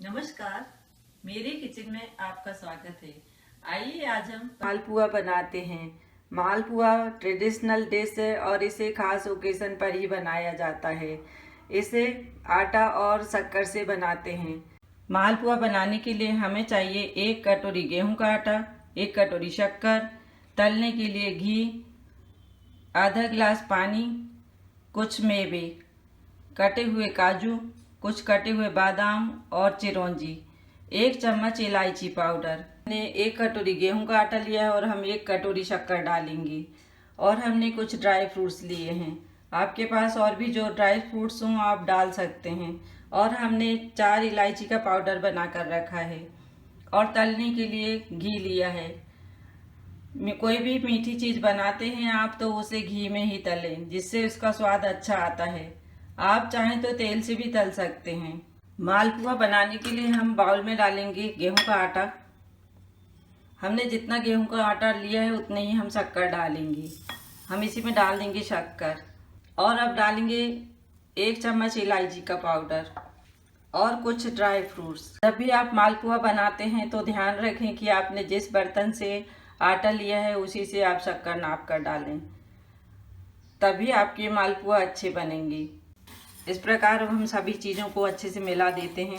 नमस्कार, मेरे किचन में आपका स्वागत है। आइए आज हम मालपुआ बनाते हैं। मालपुआ ट्रेडिशनल डिश है और इसे खास ओकेजन पर ही बनाया जाता है। इसे आटा और शक्कर से बनाते हैं। मालपुआ बनाने के लिए हमें चाहिए 1 कटोरी गेहूं का आटा, 1 कटोरी शक्कर, तलने के लिए घी, आधा गिलास पानी, कुछ मेवे, कटे हुए काजू, कुछ कटे हुए बादाम और चिरौंजी, 1 चम्मच इलायची पाउडर। हमने 1 कटोरी गेहूं का आटा लिया है और हम 1 कटोरी शक्कर डालेंगे। और हमने कुछ ड्राई फ्रूट्स लिए हैं। आपके पास और भी जो ड्राई फ्रूट्स हों आप डाल सकते हैं। और हमने 4 इलायची का पाउडर बना कर रखा है। और तलने के लिए घी लिया है। कोई भी मीठी चीज़ बनाते हैं आप तो उसे घी में ही तलें, जिससे उसका स्वाद अच्छा आता है। आप चाहें तो तेल से भी तल सकते हैं। मालपुआ बनाने के लिए हम बाउल में डालेंगे गेहूं का आटा। हमने जितना गेहूं का आटा लिया है उतने ही हम शक्कर डालेंगे। हम इसी में डाल देंगे शक्कर। और अब डालेंगे 1 चम्मच इलायची का पाउडर और कुछ ड्राई फ्रूट्स। जब भी आप मालपुआ बनाते हैं तो ध्यान रखें कि आपने जिस बर्तन से आटा लिया है उसी से आप शक्कर नाप कर डालें, तभी आपके मालपुआ अच्छे बनेंगे। इस प्रकार हम सभी चीज़ों को अच्छे से मिला देते हैं।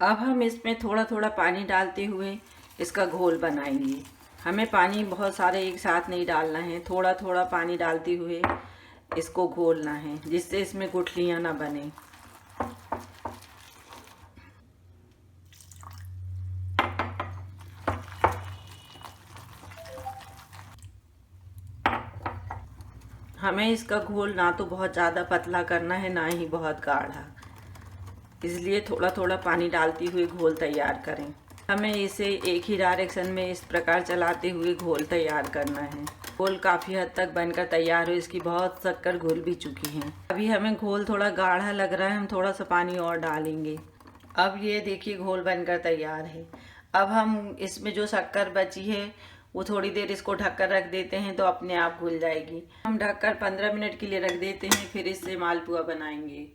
अब हम इसमें थोड़ा थोड़ा पानी डालते हुए इसका घोल बनाएंगे। हमें पानी बहुत सारे एक साथ नहीं डालना है, थोड़ा थोड़ा पानी डालते हुए इसको घोलना है, जिससे इसमें गुठलियाँ ना बने। हमें इसका घोल ना तो बहुत ज़्यादा पतला करना है, ना ही बहुत गाढ़ा, इसलिए थोड़ा थोड़ा पानी डालते हुए घोल तैयार करें। हमें इसे एक ही डायरेक्शन में इस प्रकार चलाते हुए घोल तैयार करना है। घोल काफ़ी हद तक बनकर तैयार हो, इसकी बहुत शक्कर घुल भी चुकी है। अभी हमें घोल थोड़ा गाढ़ा लग रहा है, हम थोड़ा सा पानी और डालेंगे। अब ये देखिए घोल बनकर तैयार है। अब हम इसमें जो शक्कर बची है वो थोड़ी देर इसको ढककर रख देते हैं तो अपने आप घुल जाएगी। हम ढककर 15 मिनट के लिए रख देते हैं, फिर इससे मालपुआ बनाएंगे।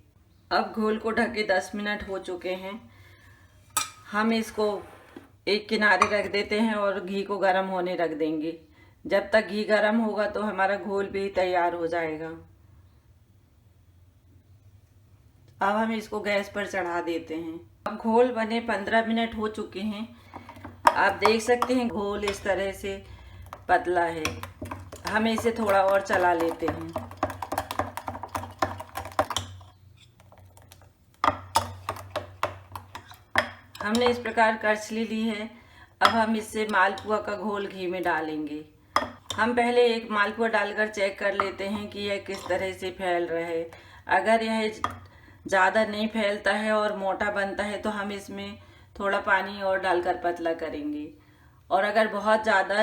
अब घोल को ढके 10 मिनट हो चुके हैं। हम इसको एक किनारे रख देते हैं और घी को गर्म होने रख देंगे। जब तक घी गर्म होगा तो हमारा घोल भी तैयार हो जाएगा। अब हम इसको गैस पर चढ़ा देते हैं। अब घोल बने 15 मिनट हो चुके हैं। आप देख सकते हैं घोल इस तरह से पतला है। हम इसे थोड़ा और चला लेते हैं। हमने इस प्रकार करछली ली है। अब हम इससे मालपुआ का घोल घी में डालेंगे। हम पहले एक मालपुआ डालकर चेक कर लेते हैं कि यह किस तरह से फैल रहा है। अगर यह ज़्यादा नहीं फैलता है और मोटा बनता है तो हम इसमें थोड़ा पानी और डालकर पतला करेंगे। और अगर बहुत ज़्यादा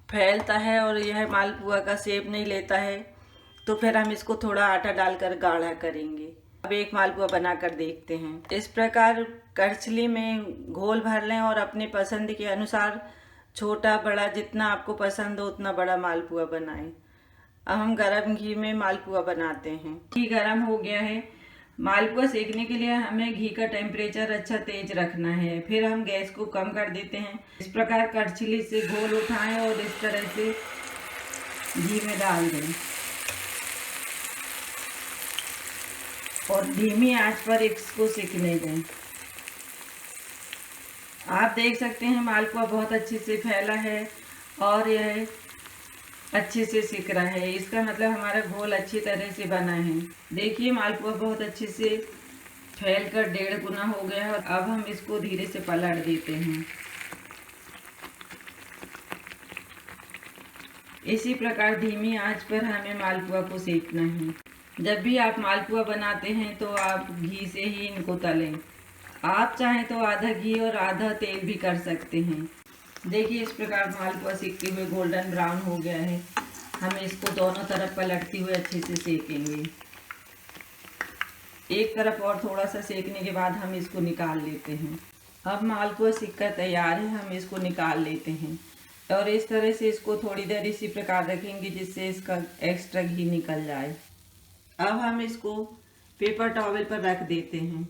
फैलता है और यह मालपुआ का शेप नहीं लेता है तो फिर हम इसको थोड़ा आटा डालकर गाढ़ा करेंगे। अब एक मालपुआ बनाकर देखते हैं। इस प्रकार करछली में घोल भर लें और अपने पसंद के अनुसार छोटा बड़ा जितना आपको पसंद हो उतना बड़ा मालपुआ बनाएं। अब हम गरम घी में मालपुआ बनाते हैं। घी गरम हो गया है। मालपुआ सेकने के लिए हमें घी का टेम्परेचर अच्छा तेज रखना है। फिर हम गैस को कम कर देते हैं। इस प्रकार करछली से घोल उठाएं और इस तरह से घी में डाल दें और धीमी आंच पर इसको सिकने दें। आप देख सकते हैं मालपुआ बहुत अच्छे से फैला है और यह अच्छे से सिक रहा है। इसका मतलब हमारा घोल अच्छी तरह से बना है। देखिए मालपुआ बहुत अच्छे से फैलकर 1.5 गुना हो गया है। और अब हम इसको धीरे से पलट देते हैं। इसी प्रकार धीमी आंच पर हमें मालपुआ को सेकना है। जब भी आप मालपुआ बनाते हैं तो आप घी से ही इनको तलें। आप चाहें तो आधा घी और आधा तेल भी कर सकते हैं। देखिए इस प्रकार मालपुआ सेकते हुए गोल्डन ब्राउन हो गया है। हम इसको दोनों तरफ पलटते हुए अच्छे से सेकेंगे। एक तरफ और थोड़ा सा सेकने के बाद हम इसको निकाल लेते हैं। अब मालपुआ सिक कर तैयार है, हम इसको निकाल लेते हैं। और इस तरह से इसको थोड़ी देर इसी प्रकार रखेंगे जिससे इसका एक्स्ट्रा घी निकल जाए। अब हम इसको पेपर टॉवल पर रख देते हैं।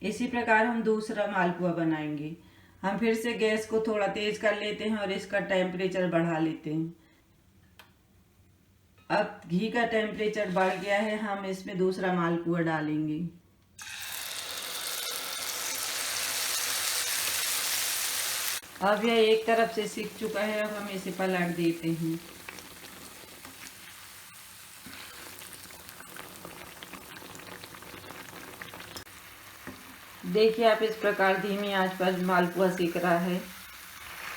इसी प्रकार हम दूसरा मालपुआ बनाएंगे। हम फिर से गैस को थोड़ा तेज कर लेते हैं और इसका टेम्परेचर बढ़ा लेते हैं। अब घी का टेम्परेचर बढ़ गया है, हम इसमें दूसरा मालपुआ डालेंगे। अब यह एक तरफ से सिक चुका है, अब हम इसे पलट देते हैं। देखिए आप इस प्रकार धीमी आंच पर मालपुआ सिक रहा है।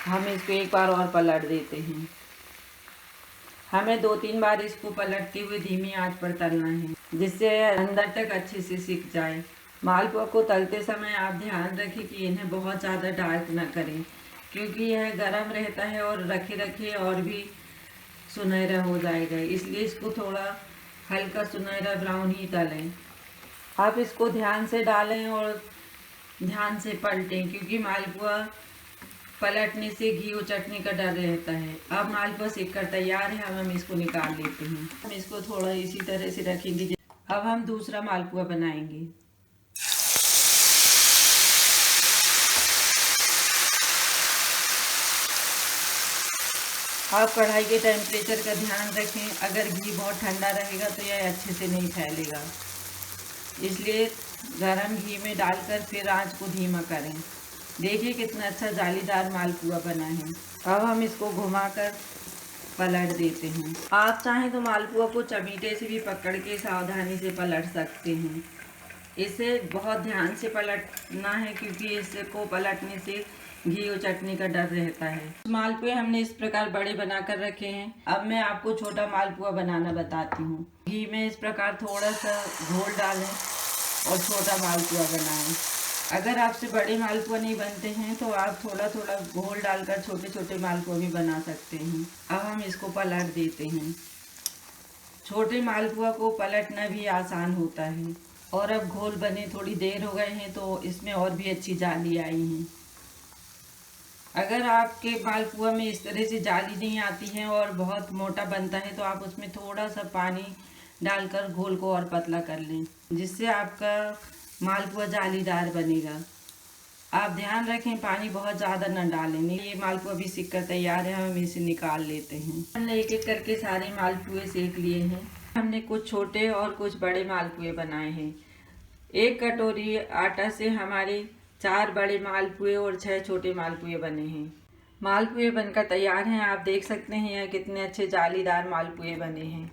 हम इसको एक बार और पलट देते हैं। हमें 2-3 बार इसको पलटते हुए धीमी आंच पर तलना है, जिससे अंदर तक अच्छे से सिक जाए। मालपुआ को तलते समय आप ध्यान रखें कि इन्हें बहुत ज़्यादा डार्क ना करें, क्योंकि यह गर्म रहता है और रखे रखे और भी सुनहरा हो जाएगा, इसलिए इसको थोड़ा हल्का सुनहरा ब्राउन ही तलें। आप इसको ध्यान से डालें और ध्यान से पलटें, क्योंकि मालपुआ पलटने से घी उचटने का डर रहता है। अब मालपुआ सिक कर तैयार है, अब हम इसको निकाल लेते हैं। हम इसको थोड़ा इसी तरह से रखेंगे। अब हम दूसरा मालपुआ बनाएंगे। आप कढ़ाई के टेम्परेचर का ध्यान रखें। अगर घी बहुत ठंडा रहेगा तो यह अच्छे से नहीं फैलेगा, इसलिए गरम घी में डालकर फिर आंच को धीमा करें। देखिए कितना अच्छा जालीदार मालपुआ बना है। अब हम इसको घुमाकर पलट देते हैं। आप चाहें तो मालपुआ को चमीटे से भी पकड़ के सावधानी से पलट सकते हैं। इसे बहुत ध्यान से पलटना है, क्योंकि इसको पलटने से घी उचटने का डर रहता है। मालपुए हमने इस प्रकार बड़े बनाकर रखे हैं। अब मैं आपको छोटा मालपुआ बनाना बताती हूँ। घी में इस प्रकार थोड़ा सा घोल डालें और छोटा मालपुआ बनाएं। अगर आपसे बड़े मालपुआ नहीं बनते हैं तो आप थोड़ा थोड़ा घोल डालकर छोटे छोटे मालपुआ भी बना सकते हैं। अब हम इसको पलट देते हैं। छोटे मालपुआ को पलटना भी आसान होता है। और अब घोल बने थोड़ी देर हो गए हैं तो इसमें और भी अच्छी जाली आई हैं। अगर आपके मालपुआ में इस तरह से जाली नहीं आती है और बहुत मोटा बनता है तो आप उसमें थोड़ा सा पानी डालकर घोल को और पतला कर लें, जिससे आपका मालपुआ जालीदार बनेगा। आप ध्यान रखें पानी बहुत ज़्यादा न डालें। ये मालपुआ भी सिक कर तैयार है, हम इसे निकाल लेते हैं। हमने एक एक करके सारे मालपुए सेक लिए हैं। हमने कुछ छोटे और कुछ बड़े मालपुए बनाए हैं। 1 कटोरी आटा से हमारे 4 बड़े मालपुए और 6 छोटे मालपुए बने हैं। मालपुए बनकर तैयार हैं। आप देख सकते हैं यह कितने अच्छे जालीदार मालपुए बने हैं।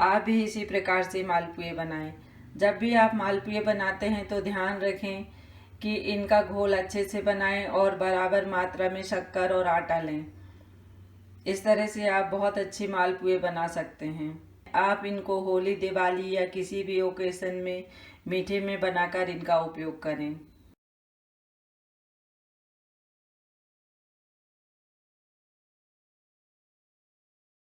आप भी इसी प्रकार से मालपुए बनाएं। जब भी आप मालपुए बनाते हैं तो ध्यान रखें कि इनका घोल अच्छे से बनाएं और बराबर मात्रा में शक्कर और आटा लें। इस तरह से आप बहुत अच्छे मालपुए बना सकते हैं। आप इनको होली, दिवाली या किसी भी ओकेजन में मीठे में बनाकर इनका उपयोग करें।